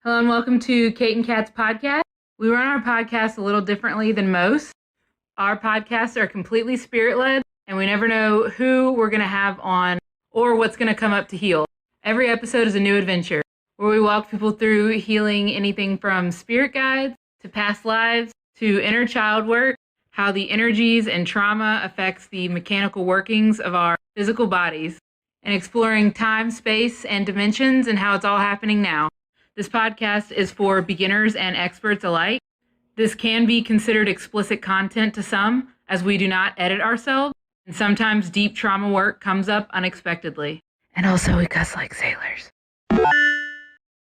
Hello and welcome to KaptinKate's podcast. We run our podcast a little differently than most. Our podcasts are completely spirit-led, and we never know who we're going to have on or what's going to come up to heal. Every episode is a new adventure where we walk people through healing anything from spirit guides to past lives to inner child work, how the energies and trauma affects the mechanical workings of our physical bodies, and exploring time, space, and dimensions and how it's all happening now. This podcast is for beginners and experts alike. This can be considered explicit content to some, as we do not edit ourselves, and sometimes deep trauma work comes up unexpectedly. And also, we cuss like sailors.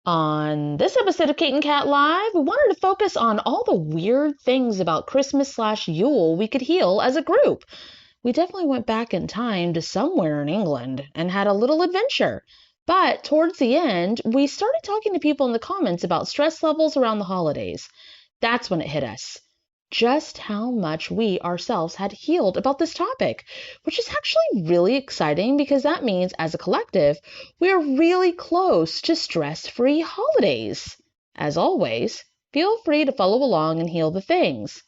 On this episode of KaptinKate Live, we wanted to focus on all the weird things about Christmas/Yule we could heal as a group. We definitely went back in time to somewhere in England and had a little adventure. But towards the end, we started talking to people in the comments about stress levels around the holidays. That's when it hit us. Just how much we ourselves had healed about this topic, which is actually really exciting because that means as a collective, we are really close to stress-free holidays. As always, feel free to follow along and heal the things.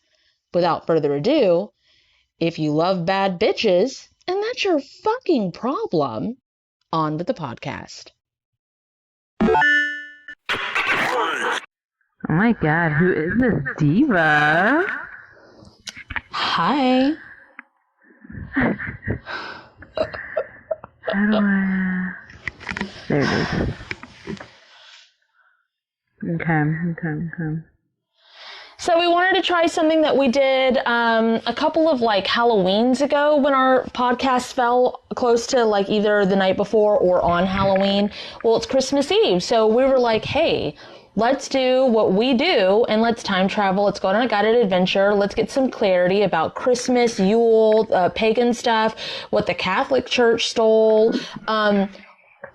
Without further ado, if you love bad bitches, and that's your fucking problem, on with the podcast. Oh my god, who is this diva? Hi. How do I... There it is. Okay. So we wanted to try something that we did a couple of Halloweens ago when our podcast fell close to either the night before or on Halloween. Well, it's Christmas Eve. So we were like, hey, let's do what we do and let's time travel. Let's go on a guided adventure. Let's get some clarity about Christmas, Yule, pagan stuff, what the Catholic Church stole,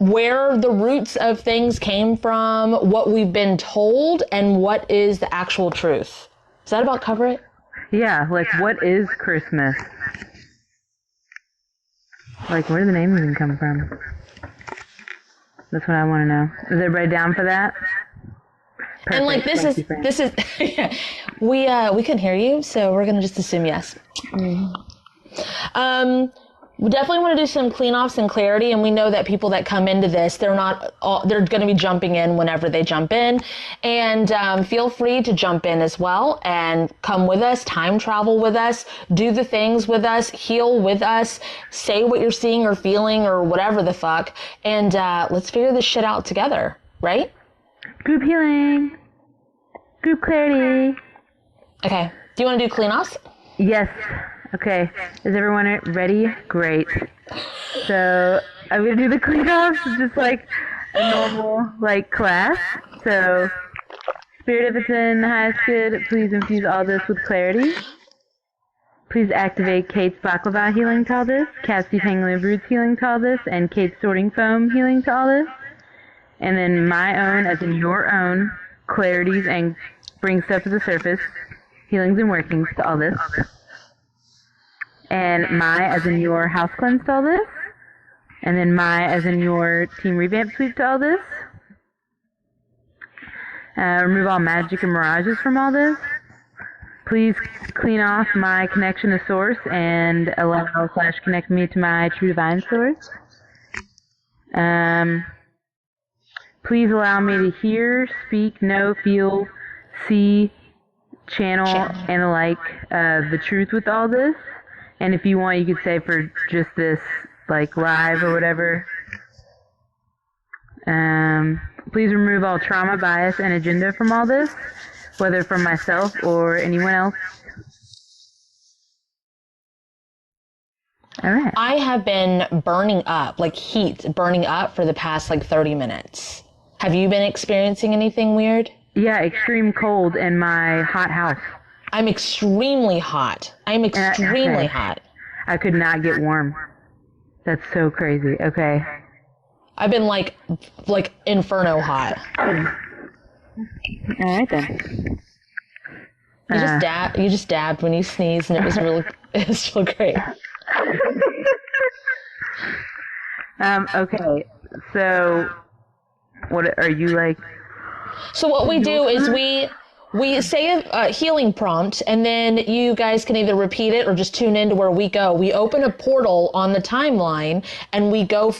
where the roots of things came from, what we've been told, and what is the actual truth. Does that about cover it? Yeah, what is Christmas? Where did the name even come from? That's what I want to know. Is everybody down for that? Perfect. And this is yeah, we couldn't hear you, so we're gonna just assume yes. We definitely want to do some clean-offs and clarity, and we know that people that come into this, they're going to be jumping in whenever they jump in, and feel free to jump in as well and come with us, time travel with us, do the things with us, heal with us, say what you're seeing or feeling or whatever the fuck, and let's figure this shit out together, right? Group healing. Group clarity. Okay. Do you want to do clean-offs? Yes. Okay, is everyone ready? Great. So, I'm going to do the clean-offs just like a normal, class. So, Spirit, if it's in the highest good, please infuse all this with clarity. Please activate Kate's Baklava healing to all this, Cassidy's Hangling Roots healing to all this, and Kate's Sorting Foam healing to all this. And then my own, as in your own, clarities and bring stuff to the surface, healings and workings to all this. And my, as in your house cleanse to all this. And then my, as in your team revamp sweep to all this. Remove all magic and mirages from all this. Please clean off my connection to source and allow/connect me to my true divine source. Please allow me to hear, speak, know, feel, see, channel, and the truth with all this. And if you want, you could say for just this, live or whatever. Please remove all trauma, bias, and agenda from all this, whether from myself or anyone else. All right. I have been burning up, heat burning up for the past 30 minutes. Have you been experiencing anything weird? Yeah, extreme cold in my hot house. I'm extremely hot. Hot. I could not get warm. That's so crazy. Okay. I've been like inferno hot. All right then. You just dabbed when you sneezed, and it was really great. Okay. So, what are you So what we do is we say a healing prompt, and then you guys can either repeat it or just tune into where we go. We open a portal on the timeline, and we go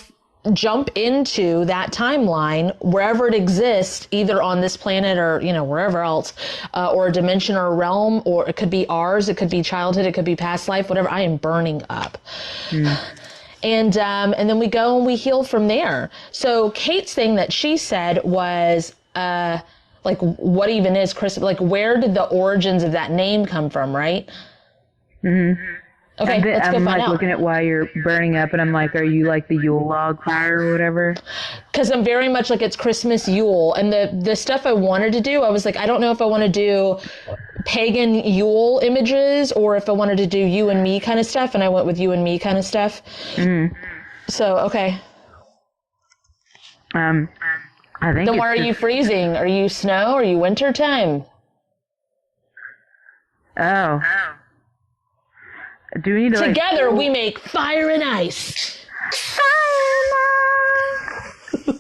jump into that timeline wherever it exists, either on this planet or, you know, wherever else, or a dimension or a realm, or it could be ours, it could be childhood, it could be past life, whatever. I am burning up. And then we go and we heal from there. So Kate's thing that she said was, like, what even is Christmas? Like, where did the origins of that name come from, right? Mm-hmm. Okay, let's go I'm find like out. looking at why you're burning up, and I'm like, are you like the Yule log fire or whatever? Because I'm very much like it's Christmas Yule. And the stuff I wanted to do, I was like, I don't know if I want to do pagan Yule images or if I wanted to do you and me kind of stuff. And I went with you and me kind of stuff. Mm-hmm. So, okay. I think. Then why are you freezing? Are you snow? Are you winter time? Oh. Do we need to Together we make fire and ice. Do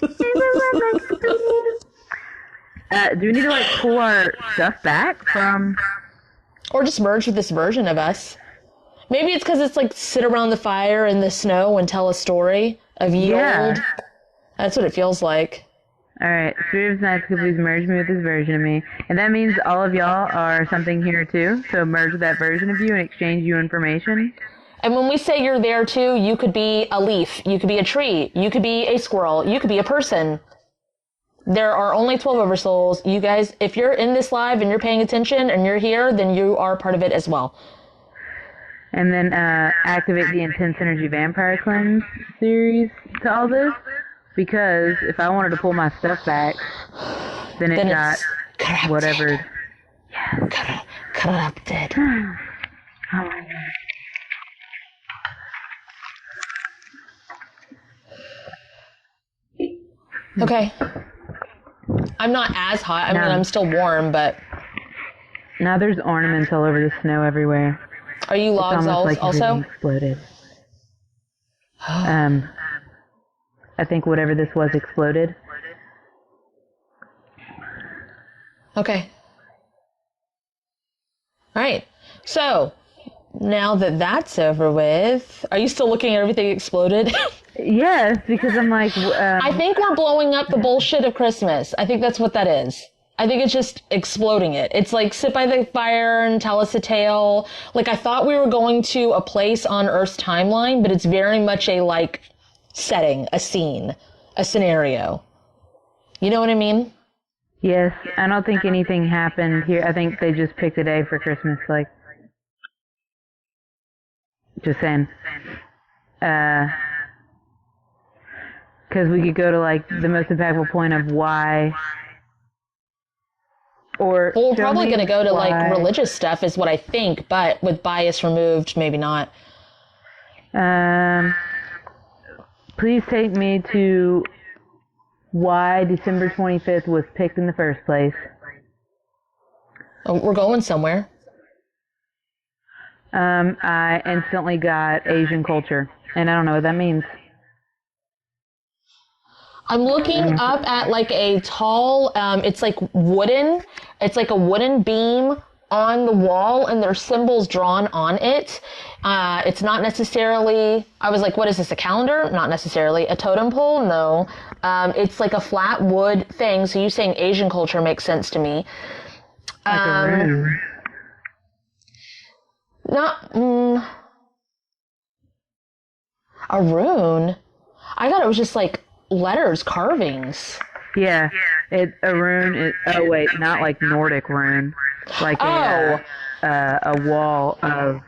we need to like pull our stuff back from? Or just merge with this version of us. Maybe it's because it's like sit around the fire in the snow and tell a story of Yule. Yeah. That's what it feels like. All right, Spirit of Nights, could please merge me with this version of me? And that means all of y'all are something here too. So merge with that version of you and exchange you information. And when we say you're there too, you could be a leaf, you could be a tree, you could be a squirrel, you could be a person. There are only 12 oversouls. You guys, if you're in this live and you're paying attention and you're here, then you are part of it as well. And then activate the Intense Energy Vampire Cleanse series to all this. Because if I wanted to pull my stuff back, then it got corrupted. whatever. Yes. Corrupted. Oh my God. Okay. I'm not as hot. I mean, I'm still warm, but... Now there's ornaments all over the snow everywhere. Are you logs like also? everything exploded. I think whatever this was exploded. Okay. All right. So, now that that's over with, are you still looking at everything exploded? Yes, because I'm like... I think we're blowing up the bullshit of Christmas. I think that's what that is. I think it's just exploding it. It's like sit by the fire and tell us a tale. Like, I thought we were going to a place on Earth's timeline, but it's very much a, like, setting, a scene, a scenario. You know what I mean? Yes, I don't think anything happened here. I think they just picked a day for Christmas, like... Just saying. Because we could go to, like, the most impactful point of why... Or well, we're probably going to go to, why. like, religious stuff is what I think, but with bias removed, maybe not. Please take me to why December 25th was picked in the first place. Oh, we're going somewhere. I instantly got Asian culture, and I don't know what that means. I'm looking up at like a tall, it's like wooden, it's like a wooden beam on the wall and there's symbols drawn on it. It's not necessarily, I was like, what is this, a calendar? Not necessarily. A totem pole? No. It's like a flat wood thing, so you saying Asian culture makes sense to me. Like a rune. Not, a rune? I thought it was just like letters, carvings. Yeah, a rune is, oh wait, not like Nordic rune. Like a wall of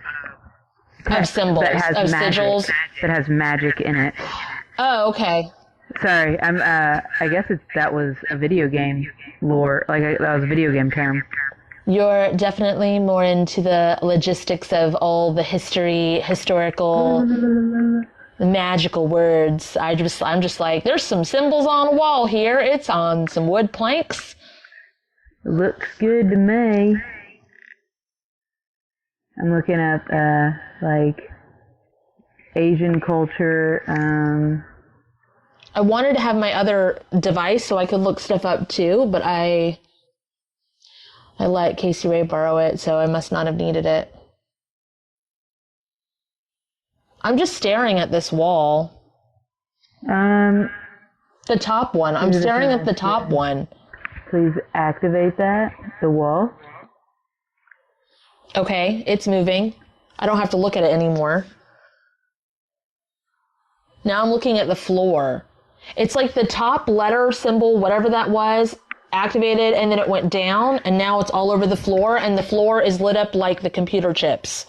symbols, that has of magic, sigils. that has magic in it. Oh, okay. Sorry, I guess that was a video game lore, like that was a video game term. You're definitely more into the logistics of all the historical, magical words. I'm just like, there's some symbols on a wall here. It's on some wood planks. Looks good to me. I'm looking up, like, Asian culture, I wanted to have my other device so I could look stuff up too, but I let Casey Ray borrow it, so I must not have needed it. I'm just staring at this wall. The top one. I'm staring at the top one. Please activate that, the wall. Okay, it's moving. I don't have to look at it anymore. Now I'm looking at the floor. It's like the top letter symbol, whatever that was, activated, and then it went down, and now it's all over the floor, and the floor is lit up like the computer chips.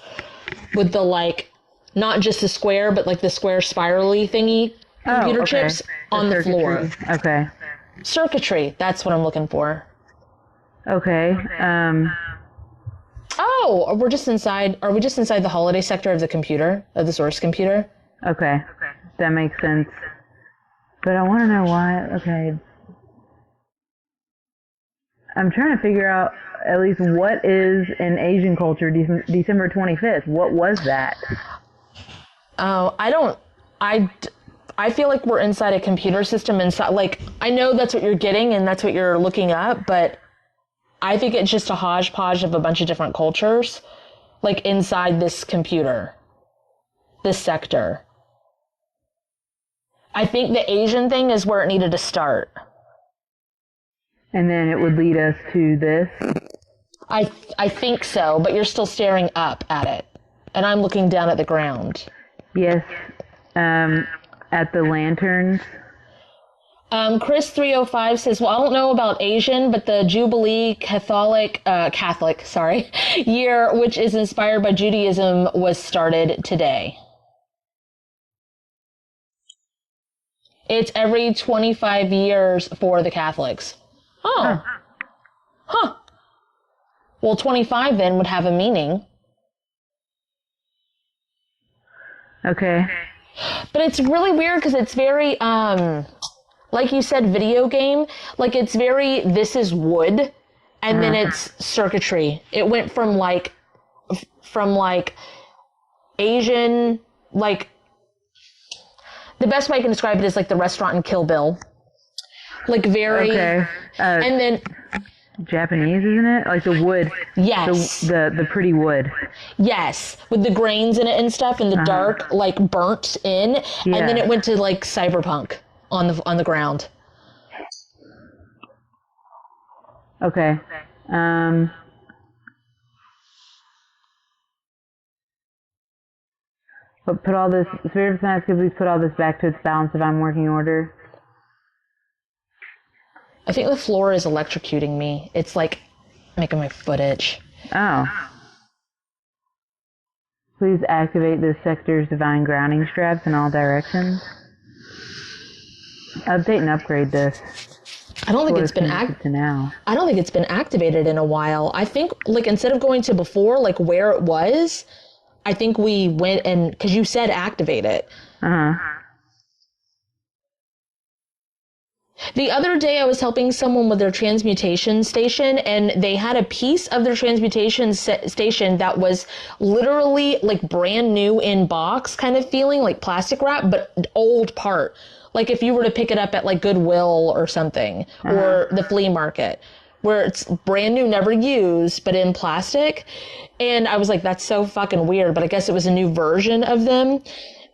With the, like, not just the square, but like the square spirally thingy computer chips on the floor. Okay. Circuitry, that's what I'm looking for. Okay. Oh, are we just inside the holiday sector of the computer, of the source computer? Okay. That makes sense. But I want to know why. Okay. I'm trying to figure out at least what is in Asian culture December 25th. What was that? Oh, I feel like we're inside a computer system inside. Like, I know that's what you're getting and that's what you're looking up, but I think it's just a hodgepodge of a bunch of different cultures, like inside this computer, this sector. I think the Asian thing is where it needed to start. And then it would lead us to this? I think so, but you're still staring up at it. And I'm looking down at the ground. Yes. At the lanterns. Chris305 says, well, I don't know about Asian, but the Jubilee Catholic year, which is inspired by Judaism, was started today. It's every 25 years for the Catholics. Oh. Huh. Well, 25 then would have a meaning. Okay. But it's really weird because it's very, like you said, video game. Like, it's very, this is wood, and then it's circuitry. It went from Asian, like, the best way I can describe it is like the restaurant in Kill Bill. Like, very, okay. And then, Japanese, isn't it? Like the wood. yes. The pretty wood. Yes, with the grains in it and stuff, and the dark, like, burnt in, and then it went to, like, cyberpunk on the ground. Okay. But put all this, Spirit of Science, could please put all this back to its balance if I'm working order? I think the floor is electrocuting me. It's, like, making my foot itch. Oh. Please activate this sector's divine grounding straps in all directions. Update and upgrade this. I don't think it's been I don't think it's been activated in a while. I think, like, instead of going to before, like, where it was, I think we went and, because you said activate it. The other day I was helping someone with their transmutation station, and they had a piece of their transmutation station that was literally like brand new in box kind of feeling, like plastic wrap, but old part. Like if you were to pick it up at like Goodwill or something, or the flea market, where it's brand new, never used, but in plastic. And I was like, that's so fucking weird, but I guess it was a new version of them.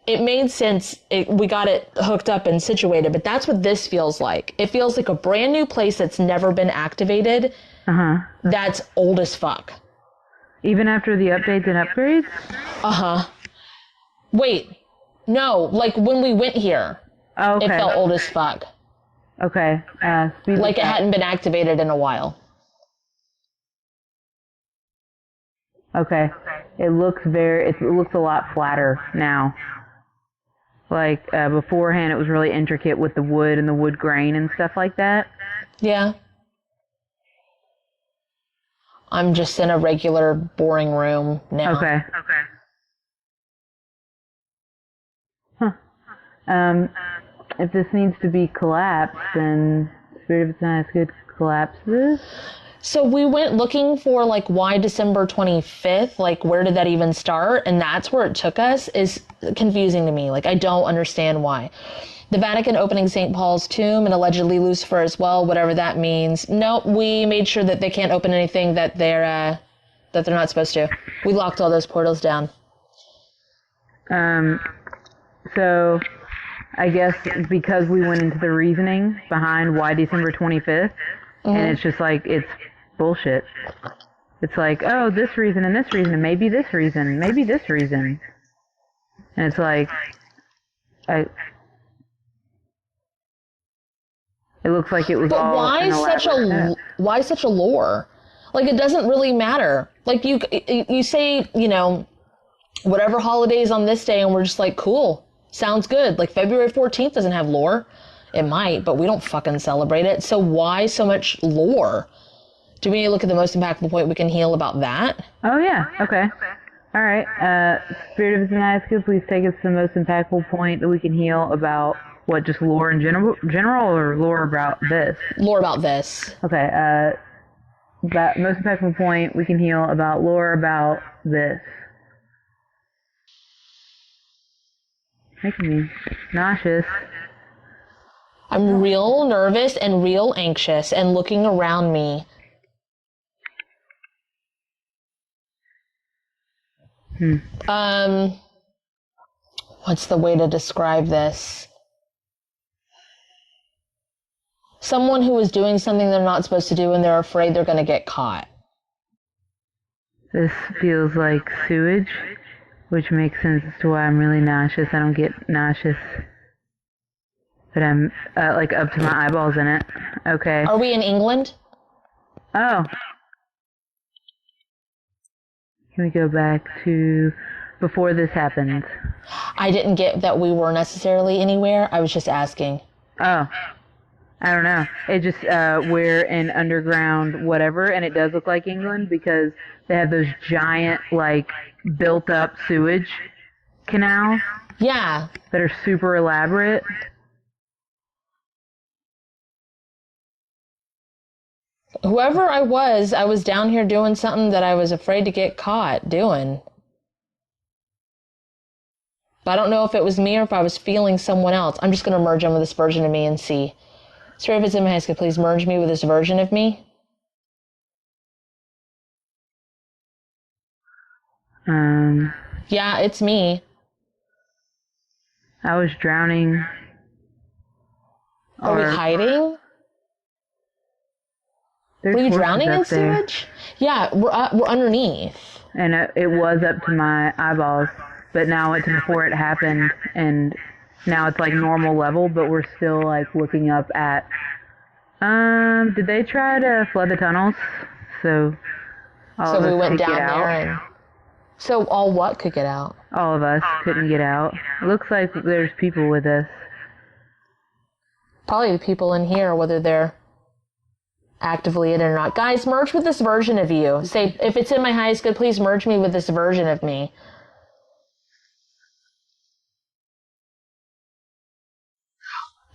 It made sense. We got it hooked up and situated, but that's what this feels like. It feels like a brand new place that's never been activated. That's old as fuck. Even after the updates and upgrades? Wait, no, like when we went here, it felt old as fuck. Okay. Like it hadn't been activated in a while. Okay. It looks a lot flatter now. Like, beforehand it was really intricate with the wood and the wood grain and stuff like that. Yeah. I'm just in a regular, boring room now. Okay. If this needs to be collapsed, then Spirit of Science could collapse this? So we went looking for, like, why December 25th? Like, where did that even start? And that's where it took us, is confusing to me. Like, I don't understand why. The Vatican opening St. Paul's tomb and allegedly Lucifer as well, whatever that means. Nope, we made sure that they can't open anything that they're not supposed to. We locked all those portals down. So I guess because we went into the reasoning behind why December 25th, and it's just like, it's bullshit. It's like, oh, this reason and this reason and maybe this reason, maybe this reason. And it's like, it looks like it was but all why such a lore? Like, it doesn't really matter. Like, you say, you know, whatever holidays on this day, and we're just like, cool, sounds good. Like, February 14th doesn't have lore. It might, but we don't fucking celebrate it. So why so much lore? Do we need to look at the most impactful point we can heal about that? Oh, yeah. Okay. All right. Spirit of Zenaiska, please take us to the most impactful point that we can heal about what, just lore in general, or lore about this? Lore about this. Okay. That most impactful point we can heal about lore about this. Making me nauseous. I'm real nervous and real anxious and looking around me. What's the way to describe this? Someone who is doing something they're not supposed to do and they're afraid they're going to get caught. This feels like sewage, which makes sense as to why I'm really nauseous. I don't get nauseous, but I'm like up to my eyeballs in it. Okay. Are we in England? Oh. Can we go back to before this happened? I didn't get that we were necessarily anywhere. I was just asking. Oh. I don't know. It just, we're in underground whatever, and it does look like England because they have those giant, like, built-up sewage canals. Yeah. That are super elaborate. Whoever I was down here doing something that I was afraid to get caught doing. But I don't know if it was me or if I was feeling someone else. I'm just going to merge in with this version of me and see. Spirit, if it's in my head, please merge me with this version of me. Yeah, it's me. I was drowning. Are we hiding? Were you drowning in sewage? Yeah, we're underneath. And it was up to my eyeballs, but now it's before it happened, and now it's like normal level, but we're still like looking up at. Did they try to flood the tunnels? So we went down there, and so all what could get out? All of us couldn't get out. It looks like there's people with us. Probably the people in here, whether they're actively in it or not. Guys, merge with this version of you. Say, if it's in my highest good, please merge me with this version of me.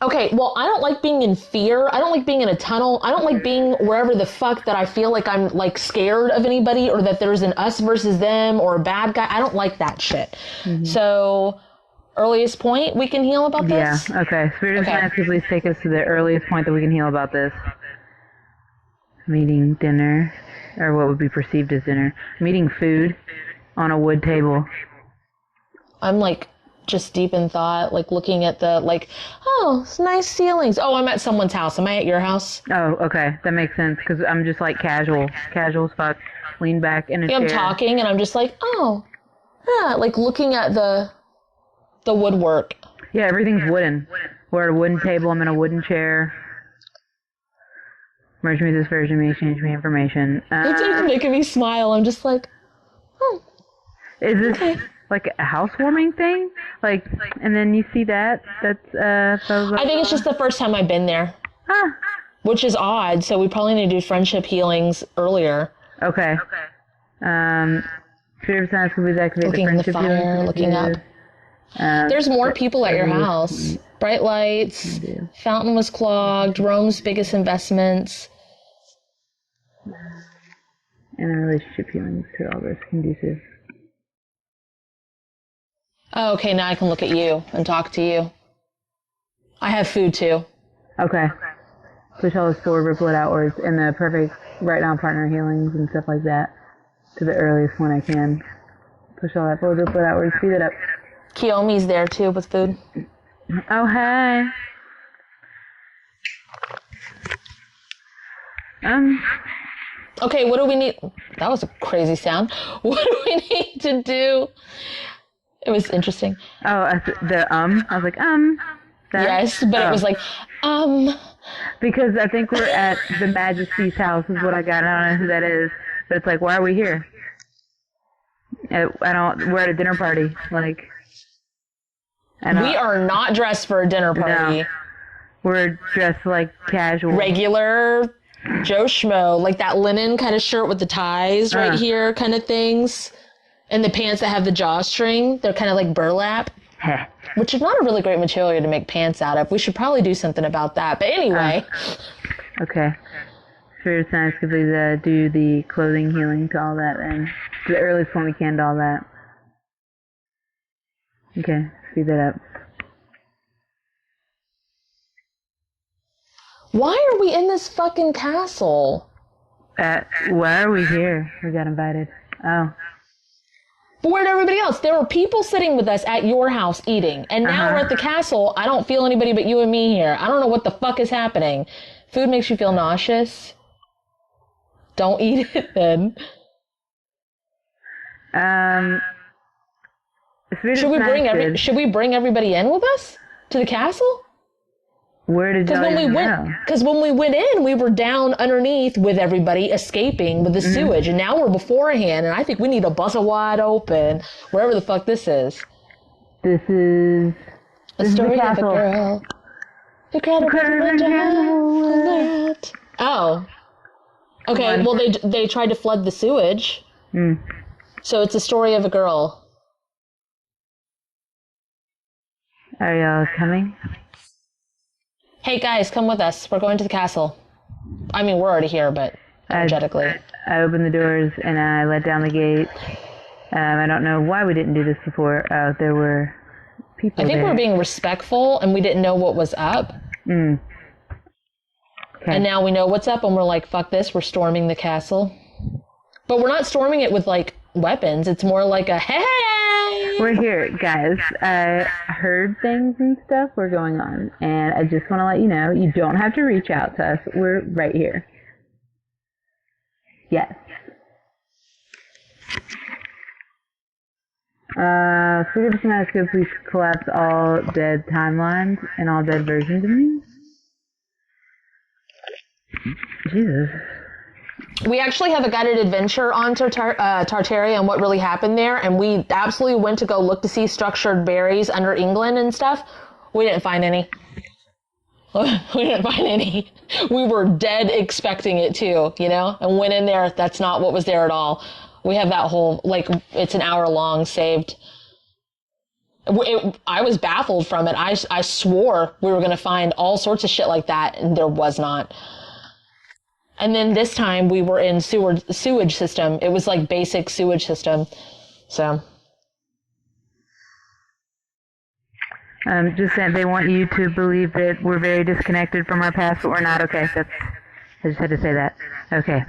Okay, well, I don't like being in fear. I don't like being in a tunnel. I don't like being wherever the fuck that I feel like I'm, like, scared of anybody or that there's an us versus them or a bad guy. I don't like that shit. Mm-hmm. So, earliest point we can heal about this? Yeah, okay. Spirit of Zenaiska, please take us to the earliest point that we can heal about this. Meeting dinner, or what would be perceived as dinner. Meeting food on a wood table. I'm, like, just deep in thought, like looking at the, like, oh, it's nice ceilings. Oh, I'm at someone's house. Am I at your house? Oh, okay. That makes sense, because I'm just, like, casual as fuck. Lean back in a chair. I'm talking, and I'm just like, oh, yeah, like looking at the woodwork. Yeah, everything's wooden. We're at a wooden table. I'm in a wooden chair. Merge me this version of me, exchange me information. It's even making me smile. I'm just like, oh. Is this like a housewarming thing? Like, and then you see that? That's, I think it's just the first time I've been there. Huh. Which is odd, so we probably need to do friendship healings earlier. Okay. Spirit of Science will be activated. Looking in the fire, looking up. There's more people at your house. Bright lights, fountain was clogged, Rome's biggest investments. And the relationship healings to all this conducive. Oh, okay, now I can look at you and talk to you. I have food too. Okay. Push all this forward, ripple it outwards, and the perfect right now partner healings and stuff like that to the earliest one I can. Push all that forward, ripple it outwards, speed it up. Kiyomi's there too with food. Oh, hey. Okay, what do we need? That was a crazy sound. What do we need to do? It was interesting. Oh, I was like, that? Yes, but it was like, Because I think we're at the Majesty's house is what I got. I don't know who that is. But it's like, why are we here? We're at a dinner party. Like, we are not dressed for a dinner party. No. We're dressed like casual. Regular Joe Schmo, like that linen kind of shirt with the ties right here kind of things. And the pants that have the drawstring, they're kind of like burlap. Which is not a really great material to make pants out of. We should probably do something about that. But anyway. Okay. Spirit Science could please do the clothing healing to all that and to the earliest one we can to all that. Okay, speed that up. Why are we in this fucking castle? Why are we here? We got invited. Oh. But where'd everybody else? There were people sitting with us at your house eating. And now we're at the castle. I don't feel anybody but you and me here. I don't know what the fuck is happening. Food makes you feel nauseous. Don't eat it then. Should we bring everybody in with us to the castle? Where did y'all even go? Because when we went in, we were down underneath with everybody escaping with the sewage. And now we're beforehand, and I think we need to bust it wide open, wherever the fuck this is. This is a story of a girl. The girl. Oh. Okay, well, they tried to flood the sewage. So it's a story of a girl. Are y'all coming? Hey guys, come with us. We're going to the castle. I mean, we're already here, but energetically. I opened the doors and I let down the gate. I don't know why we didn't do this before. There were people I think there. we're being respectful and we didn't know what was up. Okay. And now we know what's up and we're like, fuck this, we're storming the castle. But we're not storming it with like weapons. It's more like a, hey! We're here, guys. I heard things and stuff were going on, and I just want to let you know, you don't have to reach out to us. We're right here. Yes. Spirit of Sinaska, please collapse all dead timelines and all dead versions of me. Jesus. We actually have a guided adventure on Tartaria and what really happened there, and we absolutely went to go look to see structured berries under England and stuff. We didn't find any. We were dead expecting it too, you know? And went in there, that's not what was there at all. We have that whole, like, it's an hour long saved. I was baffled from it. I swore we were going to find all sorts of shit like that, and there was not. And then this time we were in sewage system. It was like basic sewage system. So. Just saying, they want you to believe that we're very disconnected from our past, but we're not. Okay, I just had to say that. Okay.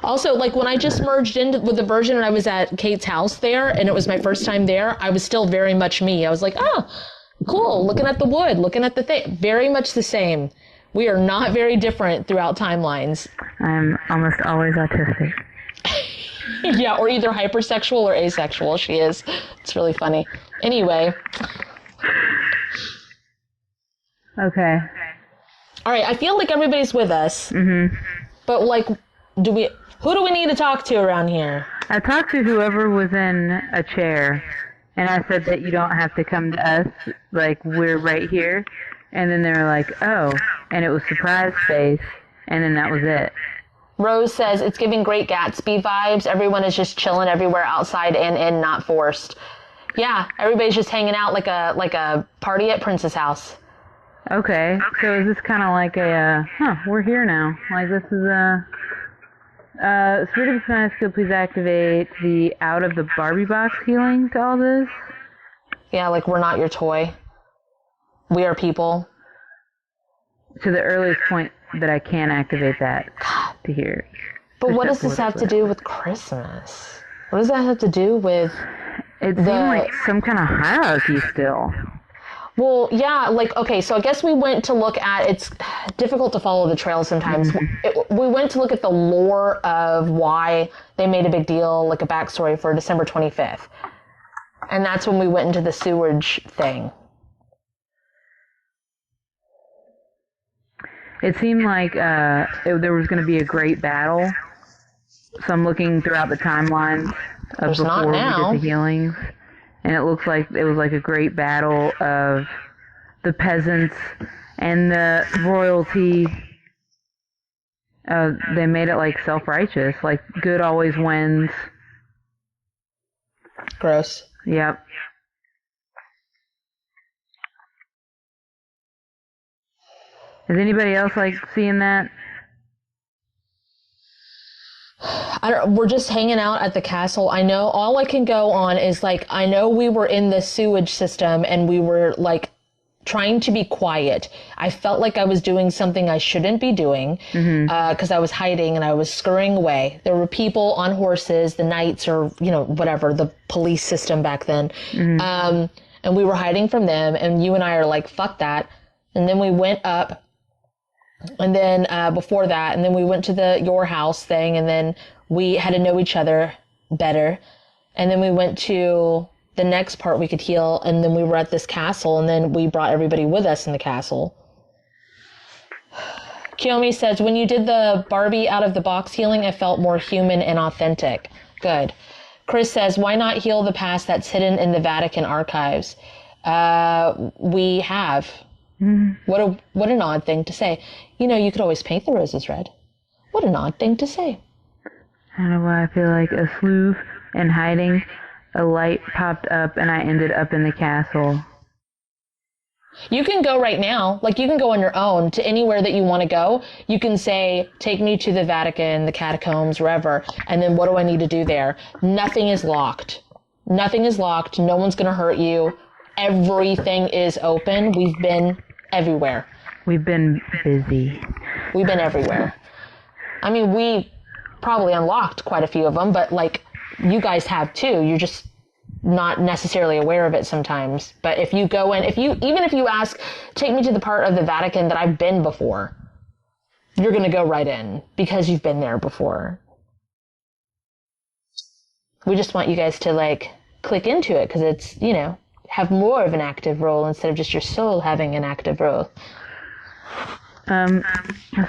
Also, like when I just merged in with the version and I was at Kate's house there, and it was my first time there, I was still very much me. I was like, oh, cool, looking at the wood, looking at the thing. Very much the same. We are not very different throughout timelines. I'm almost always autistic. Yeah, or either hypersexual or asexual. She is. It's really funny. Anyway. Okay. All right, I feel like everybody's with us. But like, who do we need to talk to around here? I talked to whoever was in a chair, and I said that you don't have to come to us. Like, we're right here. And then they were like, oh, and it was surprise face, and then that was it. Rose says, it's giving great Gatsby vibes. Everyone is just chilling everywhere outside and in, not forced. Yeah, everybody's just hanging out like a party at Prince's house. Okay, so is this kind of like we're here now. Like this is Spirit of Science, could please activate the out of the Barbie box healing to all this? Yeah, like we're not your toy. We are people. To the earliest point that I can activate that to here. But what does this have to do with Christmas? What does that have to do with It seemed like some kind of hierarchy still. Well, yeah, like, okay, so I guess we went to look at, it's difficult to follow the trail sometimes. We went to look at the lore of why they made a big deal, like a backstory for December 25th. And that's when we went into the sewage thing. It seemed like there was going to be a great battle. So I'm looking throughout the timelines of before we did the healings. And it looks like it was like a great battle of the peasants and the royalty. They made it like self-righteous, like good always wins. Gross. Yep. Is anybody else like seeing that? We're just hanging out at the castle. I know all I can go on is like, I know we were in the sewage system and we were like trying to be quiet. I felt like I was doing something I shouldn't be doing because I was hiding and I was scurrying away. There were people on horses, the knights or, you know, whatever, the police system back then. And we were hiding from them and you and I are like, fuck that. And then we went up. And then before that, and then we went to your house thing, and then we had to know each other better. And then we went to the next part we could heal, and then we were at this castle, and then we brought everybody with us in the castle. Kiyomi says, when you did the Barbie out of the box healing, I felt more human and authentic. Good. Chris says, why not heal the past that's hidden in the Vatican archives? We have. What an odd thing to say. You know, you could always paint the roses red. What an odd thing to say. I don't know why I feel like a sleuth and hiding. A light popped up and I ended up in the castle. You can go right now. Like, you can go on your own to anywhere that you want to go. You can say, take me to the Vatican, the catacombs, wherever. And then what do I need to do there? Nothing is locked. Nothing is locked. No one's going to hurt you. Everything is open. We've been everywhere. We've been busy. We've been everywhere. I mean, we probably unlocked quite a few of them, but like you guys have too. You're just not necessarily aware of it sometimes. But if you go in, even if you ask, take me to the part of the Vatican that I've been before, you're going to go right in because you've been there before. We just want you guys to like click into it because it's, you know, have more of an active role instead of just your soul having an active role.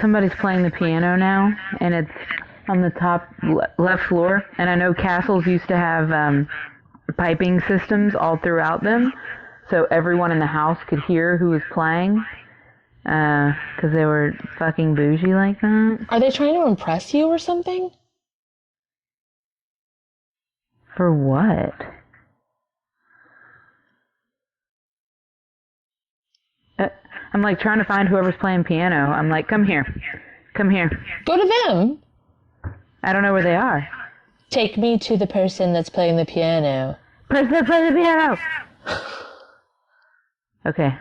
Somebody's playing the piano now, and it's on the top left floor. And I know castles used to have piping systems all throughout them, so everyone in the house could hear who was playing, because they were fucking bougie like that. Are they trying to impress you or something? For what? I'm like trying to find whoever's playing piano. I'm like, come here. Come here. Go to them. I don't know where they are. Take me to the person that's playing the piano. Person that's playing the piano! Okay.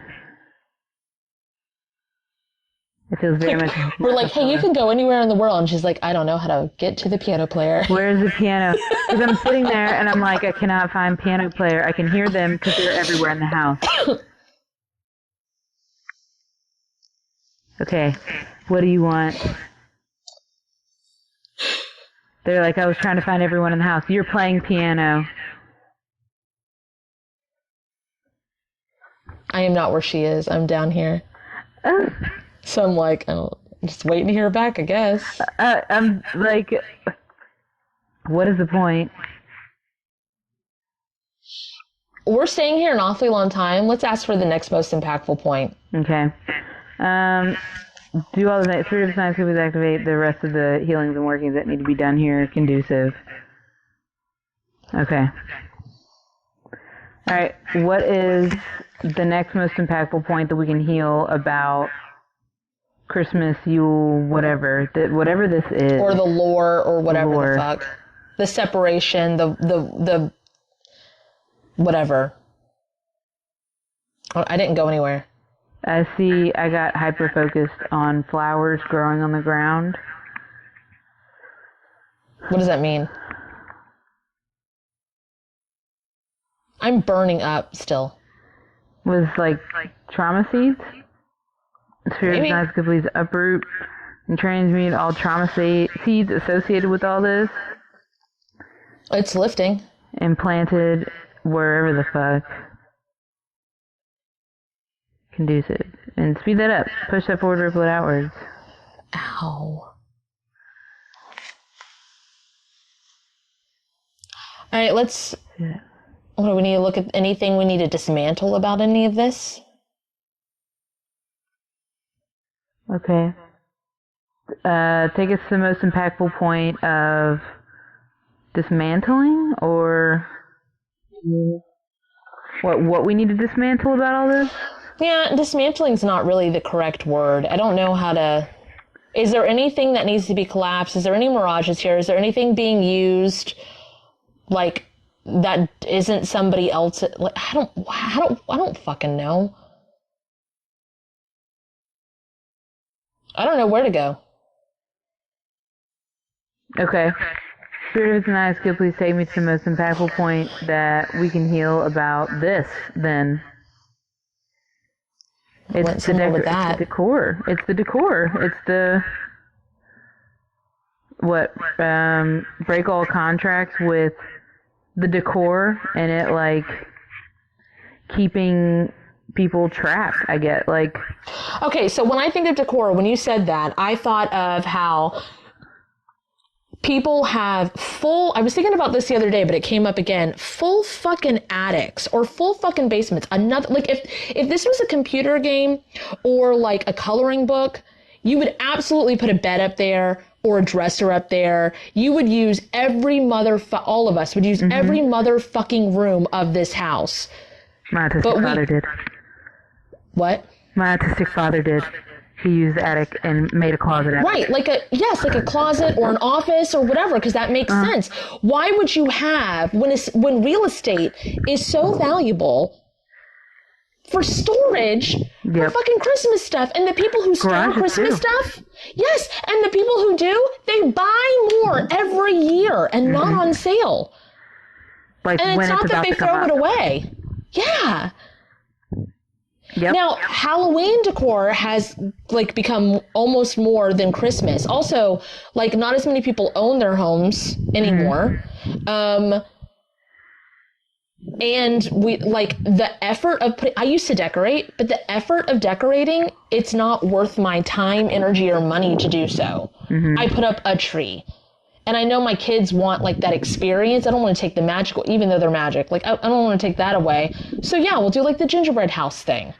It feels very much... We're like, hey, you can go anywhere in the world. And she's like, I don't know how to get to the piano player. Where's the piano? Because I'm sitting there and I'm like, I cannot find piano player. I can hear them because they're everywhere in the house. Okay, what do you want? They're like, I was trying to find everyone in the house. You're playing piano. I am not where she is. I'm down here. So I'm like, I'm just waiting to hear back, I guess. I'm like, what is the point? We're staying here an awfully long time. Let's ask for the next most impactful point. Okay. Do all the Spirit of Science could activate the rest of the healings and workings that need to be done here conducive. Okay. All right, what is the next most impactful point that we can heal about Christmas, Yule, whatever this is, or the lore, or whatever lore. the fuck, the separation, the whatever. Oh, I didn't go anywhere. I got hyper-focused on flowers growing on the ground. What does that mean? I'm burning up still. Was like trauma seeds? Spirit of Knives could please uproot and transmute all trauma seeds associated with all this. It's lifting. And planted wherever the fuck. Conducive. And speed that up. Push that forward, ripple it outwards. Ow. Alright, let's... What do we need to look at? Anything we need to dismantle about any of this? Okay. Take us to the most impactful point of dismantling, or what we need to dismantle about all this? Yeah, dismantling's not really the correct word. I don't know how to... Is there anything that needs to be collapsed? Is there any mirages here? Is there anything being used, like, that isn't somebody else? Like, I don't fucking know. I don't know where to go. Okay. Spirit of Tonight, could please take me to the most impactful point that we can heal about this, then. It's the decor. It's the decor. It's the... break all contracts with the decor, and it, like, keeping people trapped, I get, like... Okay, so when I think of decor, when you said that, I thought of how people have I was thinking about this the other day, but it came up again, full fucking attics or full fucking basements. Like, if this was a computer game or, like, a coloring book, you would absolutely put a bed up there or a dresser up there. You would use all of us would use every motherfucking room of this house. My autistic father did. What? My autistic father did. He used the attic and made a closet out of it. Right, like a closet or an office or whatever, because that makes sense. Why would you have, when real estate is so valuable for storage for fucking Christmas stuff, and the people who store Christmas stuff, yes, and the people who do, they buy more every year and not on sale. Like, and when it's not that they throw it away. Yeah. Yep. Now, Halloween decor has, like, become almost more than Christmas. Also, like, not as many people own their homes anymore. And we, like, the effort of I used to decorate, but the effort of decorating, it's not worth my time, energy, or money to do so. I put up a tree. And I know my kids want, like, that experience. I don't want to take the magical, even though they're magic. Like, I don't want to take that away. So, yeah, we'll do, like, the gingerbread house thing.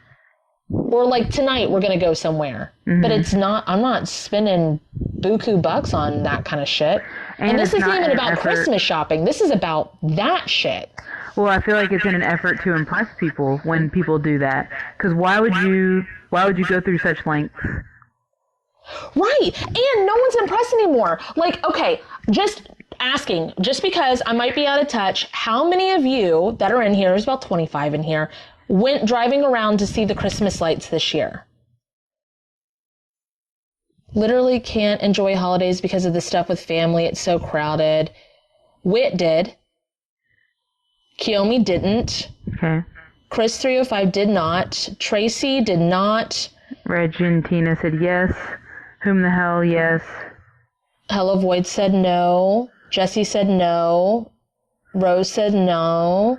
Or, like, tonight we're going to go somewhere. But I'm not spending buku bucks on that kind of shit. And this isn't even about Christmas shopping. This is about that shit. Well, I feel like it's in an effort to impress people when people do that. Because why would you go through such lengths? Right. And no one's impressed anymore. Like, okay, just asking, just because I might be out of touch, how many of you that are in here, there's about 25 in here, went driving around to see the Christmas lights this year? Literally can't enjoy holidays because of the stuff with family. It's so crowded. Wit did. Kiyomi didn't. Okay. Chris 305 did not. Tracy did not. Regentina said yes. Whom the hell, yes. Hella Void said no. Jesse said no. Rose said no.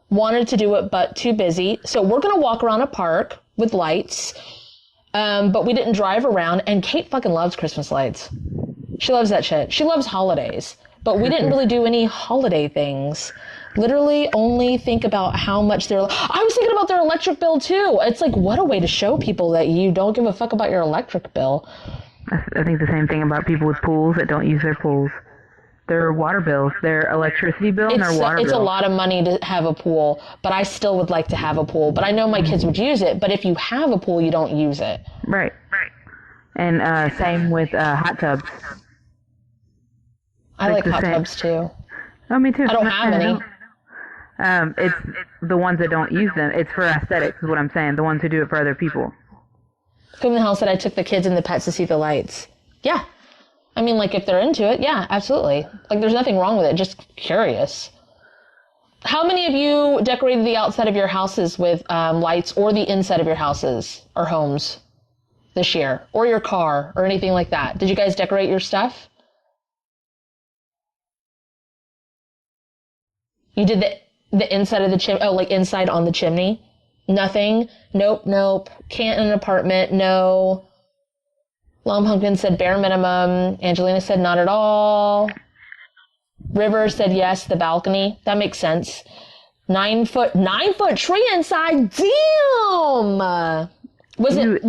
Wanted to do it, but too busy. So we're going to walk around a park with lights. But we didn't drive around. And Kate fucking loves Christmas lights. She loves that shit. She loves holidays. But we didn't really do any holiday things. Literally only think about how much I was thinking about their electric bill too. It's like, what a way to show people that you don't give a fuck about your electric bill. I think the same thing about people with pools that don't use their pools. their water bills, their electricity bill, and their water bill. It's a lot of money to have a pool, but I still would like to have a pool. But I know my kids would use it. But if you have a pool, you don't use it. Right. And same with hot tubs. I like hot tubs too. Oh, me too. I don't have any. It's the ones that don't use them. It's for aesthetics, is what I'm saying. The ones who do it for other people. Come in the house that I took the kids and the pets to see the lights. Yeah. I mean, like, if they're into it, yeah, absolutely. Like, there's nothing wrong with it. Just curious. How many of you decorated the outside of your houses with lights, or the inside of your houses or homes this year? Or your car or anything like that? Did you guys decorate your stuff? You did the inside of the chimney? Oh, like inside on the chimney? Nothing? Nope. Can't in an apartment? No. Lom Pumpkin said bare minimum. Angelina said not at all. River said yes, the balcony. That makes sense. 9 foot tree inside. Damn! Was it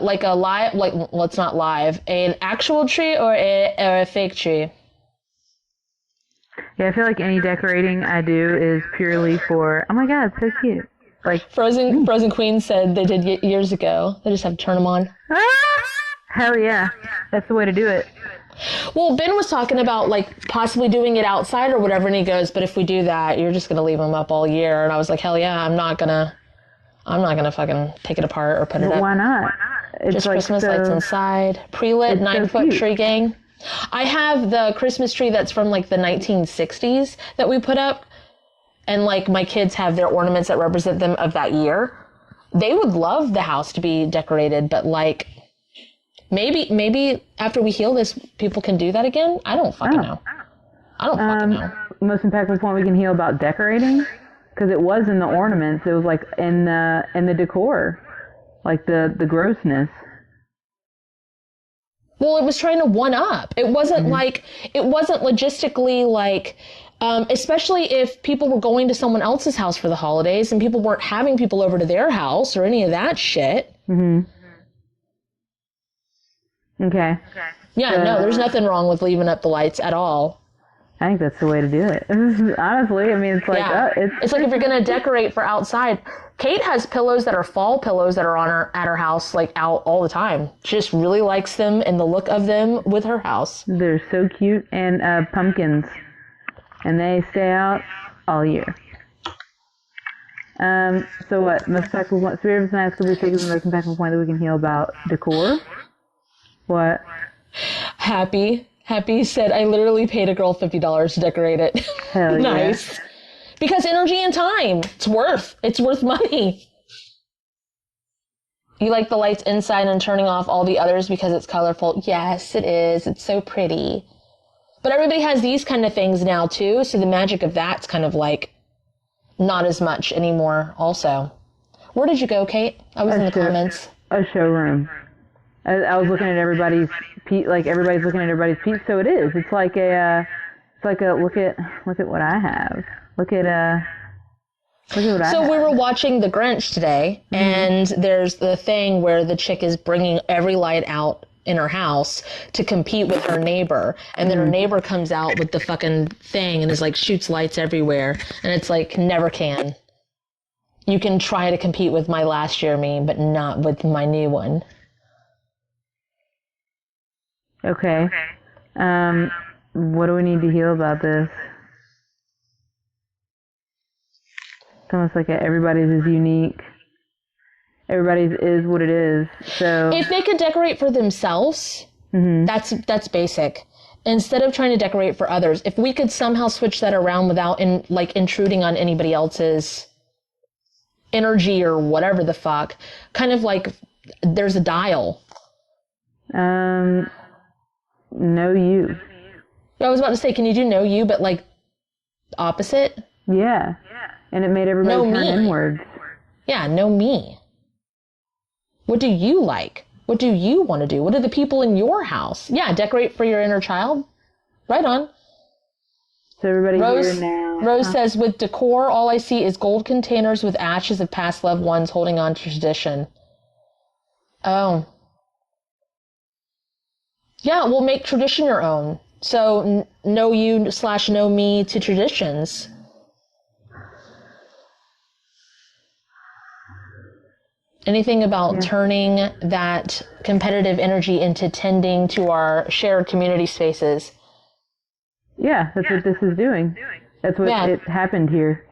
like a live, like, well, it's not live, an actual tree or a fake tree? Yeah, I feel like any decorating I do is purely for, oh my god, it's so cute. Like Frozen Queen said they did years ago. They just have to turn them on. Hell yeah. That's the way to do it. Well, Ben was talking about like possibly doing it outside or whatever, and he goes, but if we do that, you're just going to leave them up all year. And I was like, hell yeah, I'm not going to fucking take it apart or put it up. Why not? It's just like Christmas lights inside. Pre-lit 9-foot tree gang. I have the Christmas tree that's from like the 1960s that we put up. And like my kids have their ornaments that represent them of that year. They would love the house to be decorated, but like maybe after we heal this, people can do that again. I don't fucking know. I don't fucking know. Most impactful point we can heal about decorating, because it was in the ornaments. It was like in the decor, like the grossness. Well, it was trying to one up. It wasn't like, it wasn't logistically like, especially if people were going to someone else's house for the holidays and people weren't having people over to their house or any of that shit. Okay. Yeah, no, there's nothing wrong with leaving up the lights at all. I think that's the way to do it. Honestly, I mean, it's like, it's like if you're going to decorate for outside. Kate has pillows that are fall pillows that are at her house, like out all the time. She just really likes them and the look of them with her house. They're so cute. And pumpkins. And they stay out all year. So what? Most impactful point. Spirit of the Night could be taken the most impactful point that we can heal about decor. What? Happy said, I literally paid a girl $50 to decorate it. Hell yeah. Nice. Because energy and time. It's worth money. You like the lights inside and turning off all the others because it's colorful? Yes, it is. It's so pretty. But everybody has these kind of things now too, so the magic of that's kind of like not as much anymore also. Where did you go, Kate? I was in the comments. A showroom. I was looking at everybody's everybody's looking at everybody's piece, so it is. It's like a look at what I have. Look at what I have. So we were watching The Grinch today, and there's the thing where the chick is bringing every light out in her house to compete with her neighbor, and then her neighbor comes out with the fucking thing and is like shoots lights everywhere, and it's like never can. You can try to compete with my last year me, but not with my new one. Okay. What do we need to heal about this? It's almost like everybody's is unique. Everybody's is what it is. So if they could decorate for themselves, that's basic. Instead of trying to decorate for others, if we could somehow switch that around without intruding on anybody else's energy or whatever the fuck, kind of like there's a dial. Know you. I was about to say, can you do know you, but like opposite? Yeah. And it made everybody turn inwards. Yeah, know me. What do you like? What do you want to do? What are the people in your house? Yeah, decorate for your inner child. Right on. So everybody here now. Rose says, with decor, all I see is gold containers with ashes of past loved ones holding on to tradition. Oh. Yeah, we'll make tradition your own. So know you/know me to traditions. Anything about turning that competitive energy into tending to our shared community spaces? Yeah, that's what this is doing. That's what it happened here.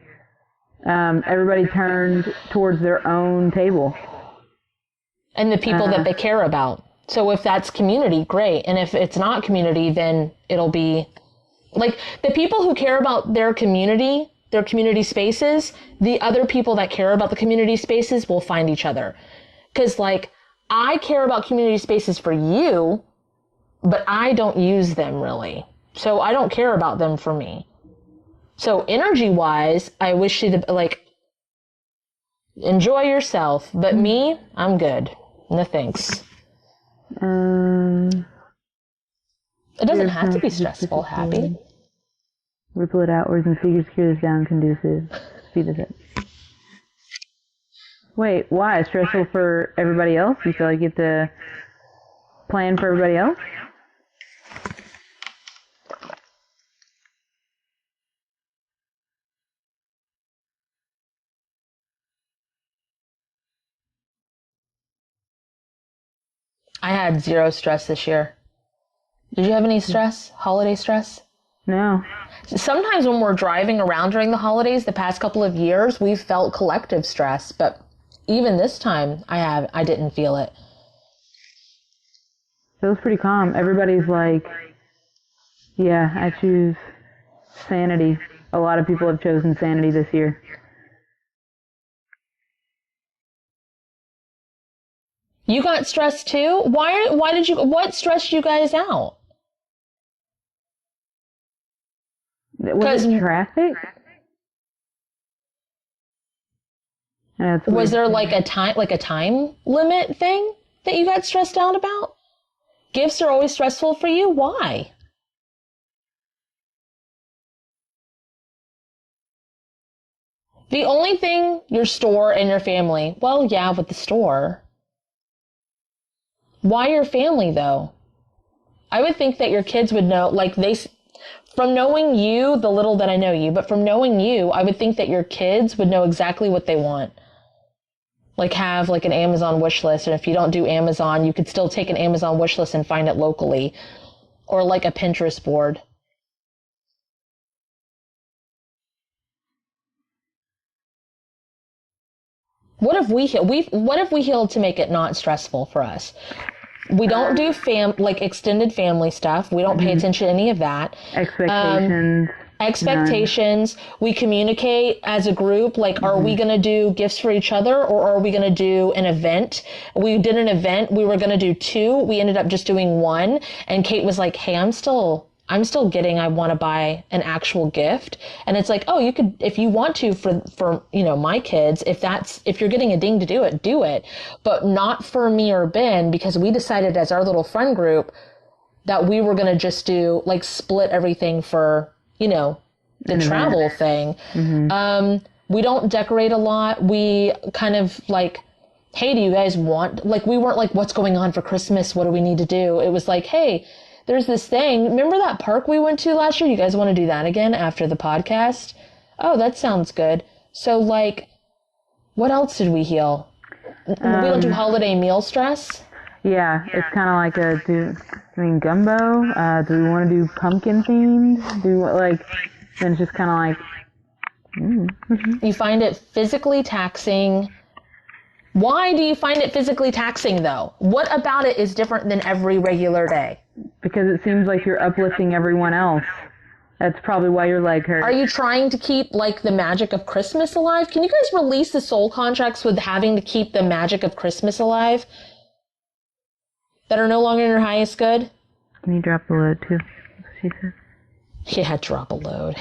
Everybody turned towards their own table. And the people that they care about. So if that's community, great. And if it's not community, then it'll be like the people who care about their community spaces, the other people that care about the community spaces will find each other. Because, like, I care about community spaces for you, but I don't use them really. So I don't care about them for me. So energy-wise, I wish you to, like, enjoy yourself. But me, I'm good. No thanks. It doesn't have to be stressful, happy. Ripple it outwards and figures cure this down conducive. Speed this up. Wait, why? Stressful for everybody else? You feel like you have to plan for everybody else? I had zero stress this year. Did you have any stress? Holiday stress? No. Sometimes when we're driving around during the holidays, the past couple of years, we've felt collective stress, but even this time, I didn't feel it. Feels pretty calm. Everybody's like, yeah, I choose sanity. A lot of people have chosen sanity this year. You got stressed too? What stressed you guys out? Was it traffic? Was there like a time limit thing that you got stressed out about? Gifts are always stressful for you? Why? The only thing your store and your family, well, yeah, with the store. Why your family though? I would think that your kids would know, like from knowing you, the little that I know you, but from knowing you, I would think that your kids would know exactly what they want. Like have like an Amazon wish list, and if you don't do Amazon, you could still take an Amazon wish list and find it locally, or like a Pinterest board. What if we healed to make it not stressful for us? We don't do extended family stuff. We don't pay attention to any of that. Expectations. We communicate as a group. Like, are we going to do gifts for each other, or are we going to do an event? We did an event. We were going to do 2. We ended up just doing 1. And Kate was like, hey, I'm still I want to buy an actual gift. And it's like, oh, you could, if you want to for, my kids, if you're getting a ding to do it, but not for me or Ben, because we decided as our little friend group that we were going to just do like split everything for, the travel thing. We don't decorate a lot. We kind of like, hey, do you guys want, like, we weren't like, what's going on for Christmas? What do we need to do? It was like, hey, there's this thing. Remember that park we went to last year? You guys want to do that again after the podcast? Oh, that sounds good. So, like, what else did we heal? We don't do holiday meal stress? Yeah, it's kind of like gumbo? Do we want to do pumpkin themed? Then it's just kind of like... You find it physically taxing. Why do you find it physically taxing, though? What about it is different than every regular day? Because it seems like you're uplifting everyone else. That's probably why your leg hurts. Are you trying to keep, like, the magic of Christmas alive? Can you guys release the soul contracts with having to keep the magic of Christmas alive that are no longer in your highest good? Can you drop the load, too? She said. Yeah, drop a load.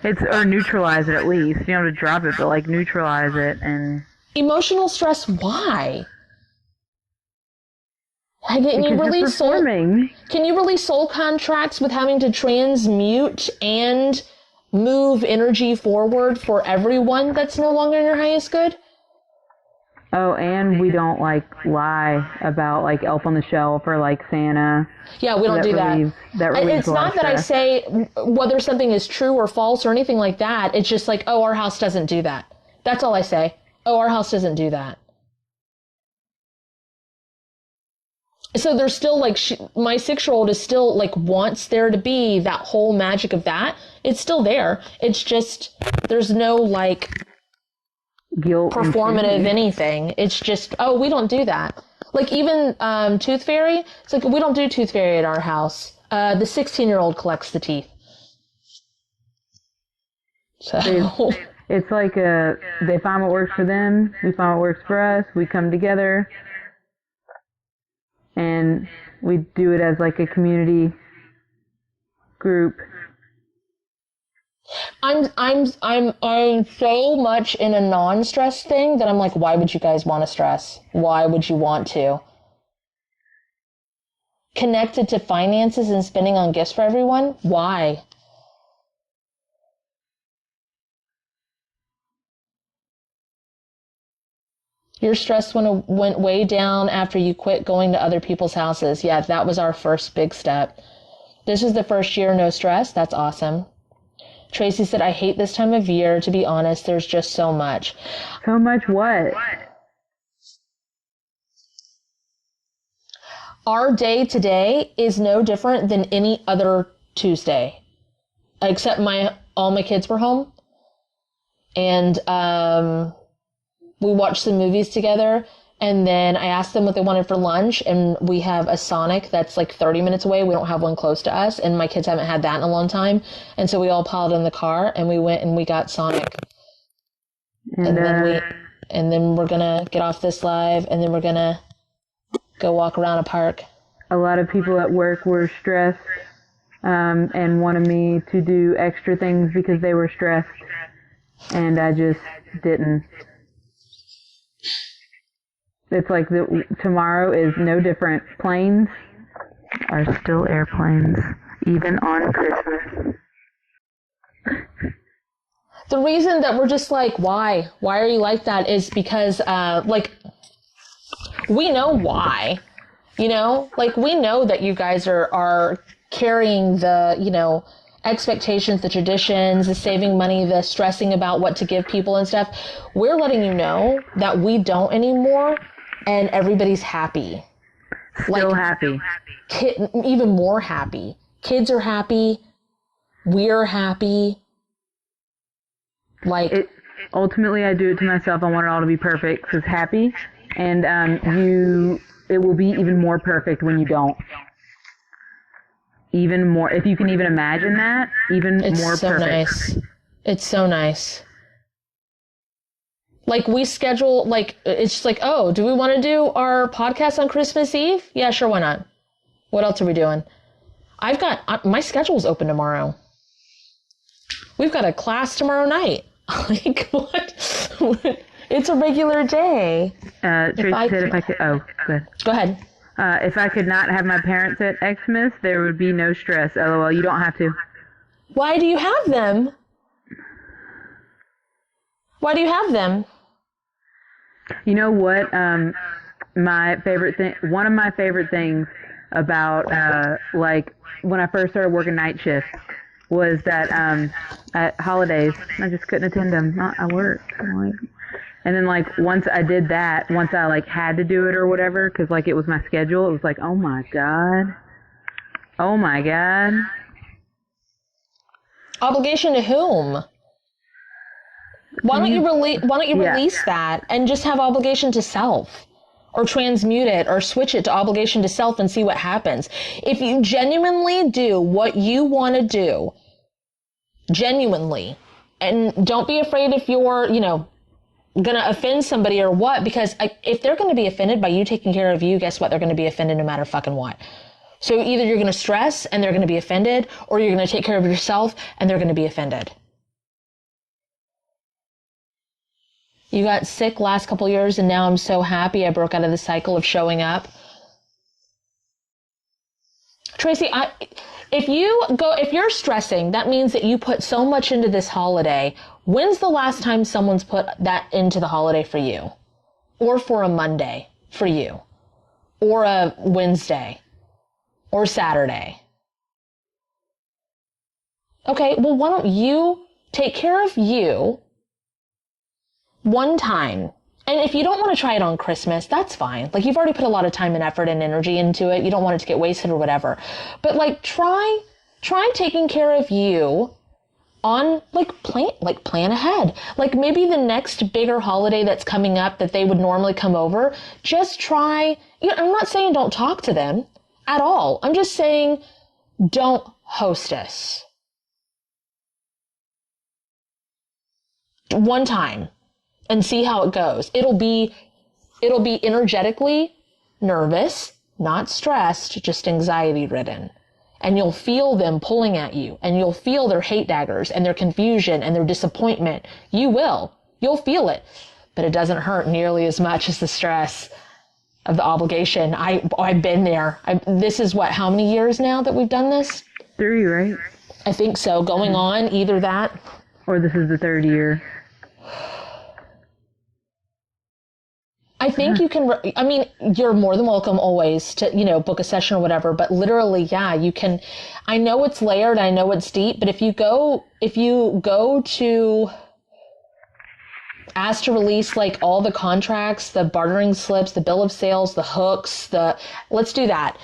Or neutralize it at least. You don't have to drop it, but, like, neutralize it and... Emotional stress, why? Can you release soul contracts with having to transmute and move energy forward for everyone that's no longer in your highest good? Oh, and we don't like lie about like Elf on the Shelf or like Santa. Yeah, we don't do that. That relieves It's a lot not of that I stress. say whether something is true or false or anything like that. It's just like, oh, our house doesn't do that. That's all I say. Oh, our house doesn't do that. So there's still like, my 6-year-old is still like wants there to be that whole magic of that. It's still there. It's just, there's no like Guilt and performative shame. anything. It's just, oh, we don't do that. Like even Tooth Fairy, it's like we don't do Tooth Fairy at our house. The 16-year-old collects the teeth. So It's like they find what works for them, we find what works for us, we come together, and we do it as like a community group. I'm so much in a non-stress thing that I'm like, why would you guys want to stress? Why would you want to? Connected to finances and spending on gifts for everyone? Why? Your stress went way down after you quit going to other people's houses. Yeah, that was our first big step. This is the first year, no stress. That's awesome. Tracy said, I hate this time of year. To be honest, there's just so much. So much what? Our day today is no different than any other Tuesday, except all my kids were home. And, we watched some movies together, and then I asked them what they wanted for lunch, and we have a Sonic that's like 30 minutes away. We don't have one close to us, and my kids haven't had that in a long time. And so we all piled in the car, and we went and we got Sonic. And then we're gonna get off this live, and then we're gonna go walk around a park. A lot of people at work were stressed and wanted me to do extra things because they were stressed, and I just didn't. It's like tomorrow is no different. Planes are still airplanes, even on Christmas. The reason that we're just like, why are you like that is because, like, we know why, you know, like we know that you guys are carrying the, you know, expectations, the traditions, the saving money, the stressing about what to give people and stuff. We're letting you know that we don't anymore. And everybody's happy. Still happy. Even more happy. Kids are happy. We're happy. Like, ultimately, I do it to myself. I want it all to be perfect. Because happy, and it will be even more perfect when you don't. Even more, if you can even imagine that, it's more so perfect. Nice. It's so nice. Like we schedule, like, it's just like, oh, do we want to do our podcast on Christmas Eve? Yeah, sure, why not? What else are we doing? My schedule's open tomorrow. We've got a class tomorrow night. Like, what? It's a regular day. Tracy said if I could, oh, good. Go ahead. If I could not have my parents at Xmas, there would be no stress. LOL, you don't have to. Why do you have them? Why do you have them? You know what? My favorite thing, one of my favorite things about like when I first started working night shifts was that at holidays I just couldn't attend them. I worked. And then like once I did that, once I like had to do it or whatever, because like it was my schedule, it was like, oh my god. Obligation to whom? Why don't you release that and just have obligation to self, or transmute it or switch it to obligation to self and see what happens. If you genuinely do what you want to do, genuinely, and don't be afraid if you're, you know, gonna offend somebody or what, because if they're gonna be offended by you taking care of you, guess what? They're gonna be offended no matter fucking what. So either you're gonna stress and they're gonna be offended, or you're gonna take care of yourself and they're gonna be offended. You got sick last couple years, and now I'm so happy I broke out of the cycle of showing up. Tracy, if you're stressing, that means that you put so much into this holiday. When's the last time someone's put that into the holiday for you? or for a Monday for you, or a Wednesday, or Saturday? Okay, well, why don't you take care of you one time? And if you don't want to try it on Christmas, that's fine. Like, you've already put a lot of time and effort and energy into it. You don't want it to get wasted or whatever. But like, try taking care of you on plan ahead. Like, maybe the next bigger holiday that's coming up that they would normally come over, just try, I'm not saying don't talk to them at all. I'm just saying don't hostess. One time and see how it goes. It'll be energetically nervous, not stressed, just anxiety ridden. And you'll feel them pulling at you, and you'll feel their hate daggers and their confusion and their disappointment. You'll feel it, but it doesn't hurt nearly as much as the stress of the obligation. I've been there. This is how many years now that we've done this? 3, right? I think so. Going on, either that. Or this is the 3rd year. I think you can, you're more than welcome always to, book a session or whatever, but literally, yeah, you can. I know it's layered, I know it's deep, but if you go to ask to release like all the contracts, the bartering slips, the bill of sales, the hooks, let's do that.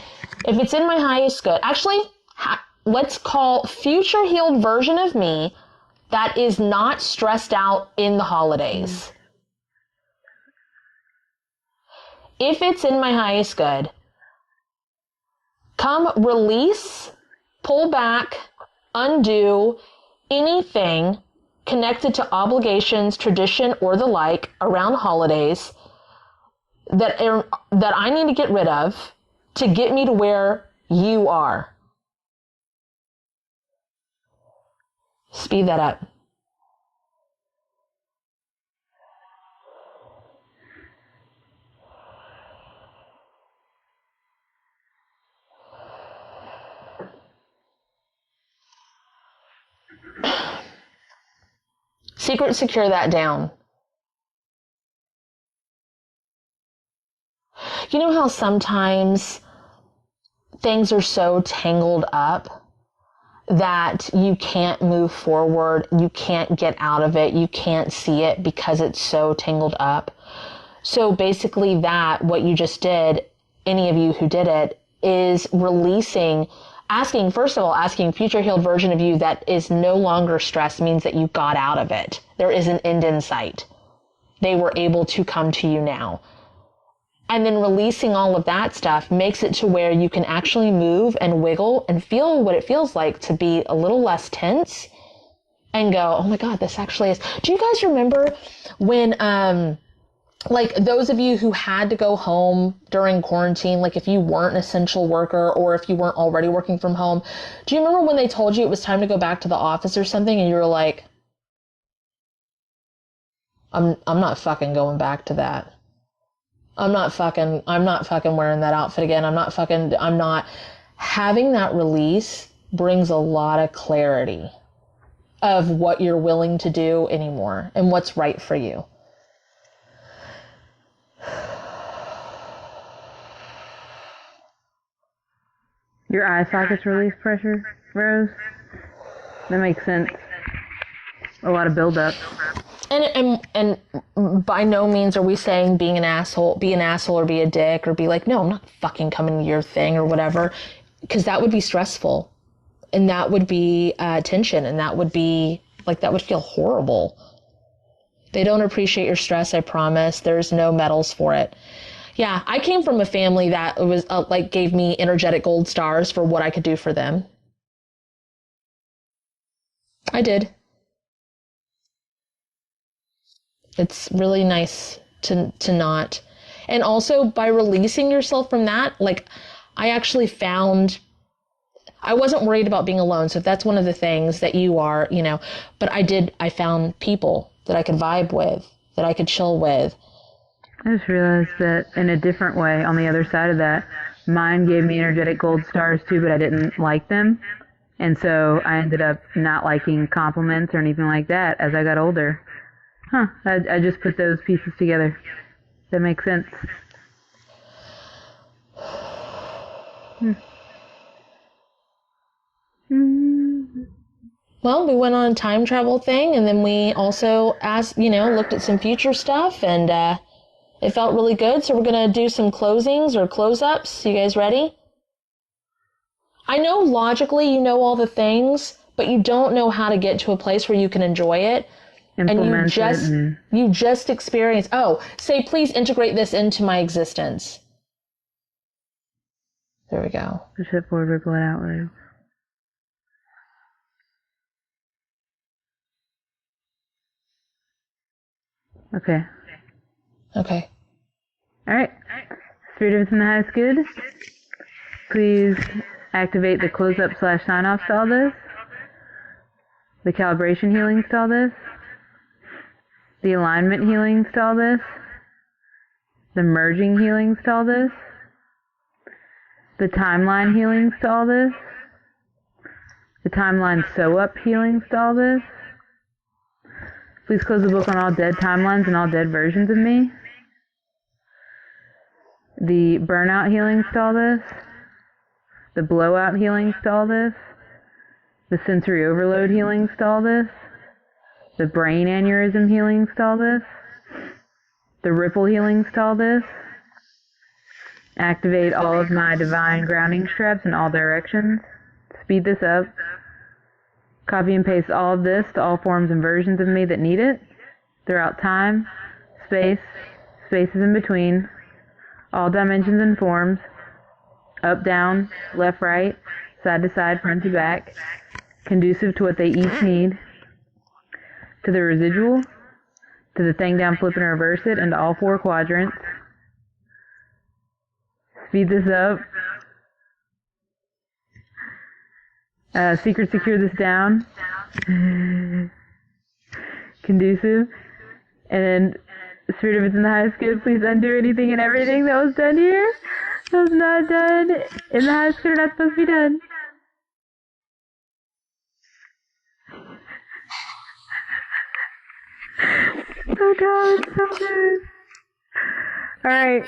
If it's in my highest good, actually, let's call future healed version of me that is not stressed out in the holidays. If it's in my highest good, come release, pull back, undo anything connected to obligations, tradition, or the like around holidays that I need to get rid of to get me to where you are. Speed that up. Secret secure that down. You know how sometimes things are so tangled up that you can't move forward, you can't get out of it, you can't see it because it's so tangled up? So basically what you just did, any of you who did it, is asking future healed version of you that is no longer stressed means that you got out of it. There is an end in sight. They were able to come to you now. And then releasing all of that stuff makes it to where you can actually move and wiggle and feel what it feels like to be a little less tense and go, oh my God, this actually is. Do you guys remember when, like those of you who had to go home during quarantine, like if you weren't an essential worker or if you weren't already working from home, do you remember when they told you it was time to go back to the office or something and you were like, I'm not fucking going back to that. I'm not fucking wearing that outfit again. I'm not having that release brings a lot of clarity of what you're willing to do anymore and what's right for you. Your eye sockets release pressure, Rose? That makes sense. A lot of buildup. And by no means are we saying be an asshole or be a dick or be like, no, I'm not fucking coming to your thing or whatever, because that would be stressful and that would be tension and that would be like, that would feel horrible. They don't appreciate your stress, I promise. There's no medals for it. Yeah, I came from a family that was gave me energetic gold stars for what I could do for them. I did. It's really nice to not. And also by releasing yourself from that, like I actually found, I wasn't worried about being alone. So if that's one of the things that you are, but I found people that I could vibe with, that I could chill with. I just realized that in a different way, on the other side of that, mine gave me energetic gold stars too, but I didn't like them. And so I ended up not liking compliments or anything like that as I got older. I just put those pieces together. That makes sense. Well, we went on a time travel thing, and then we also looked at some future stuff, and it felt really good. So we're going to do some closings or close-ups. You guys ready? I know logically you know all the things, but you don't know how to get to a place where you can enjoy it. Implement and you just experience, say, please integrate this into my existence. There we go. Push it forward, ripple it outward. Okay. Okay. All right. Spirit of It's in the highest good. Please activate the close-up / sign-off to all this. The calibration healings to all this. The alignment healings to all this. The merging healings to all this. The timeline healings to all this. The timeline sew-up healings to all this. Please close the book on all dead timelines and all dead versions of me. The burnout healings to all this. The blowout healings to all this. The sensory overload healings to all this. The brain aneurysm healings to all this. The ripple healings to all this. Activate all of my divine grounding straps in all directions. Speed this up. Copy and paste all of this to all forms and versions of me that need it, throughout time, space, spaces in between, all dimensions and forms, up, down, left, right, side to side, front to back, conducive to what they each need, to the residual, to the thing down, flip and reverse it, and to all 4 quadrants. Speed this up. Secret secure this down. Conducive. And then, Spirit of It's in the highest good, please undo anything and everything that was done here. That was not done in the highest good, or not supposed to be done. Oh god, it's so good. Alright.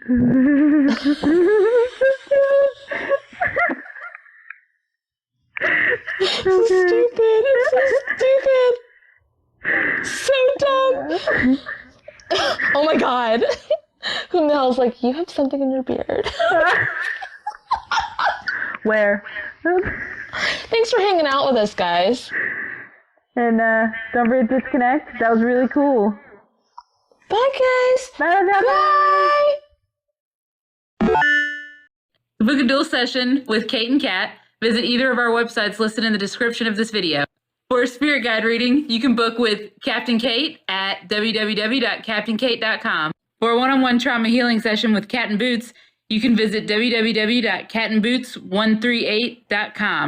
So stupid. It's so stupid. So dumb. Oh my god. Who the hell's like, you have something in your beard? Where? Thanks for hanging out with us, guys. And don't forget to disconnect. That was really cool. Bye, guys. Bye. Bye. To book a dual session with Kate and Kat, visit either of our websites listed in the description of this video. For a spirit guide reading, you can book with KaptinKate at www.KaptinKate.com. For a one-on-one trauma healing session with Cat and Boots, you can visit www.catandboots138.com.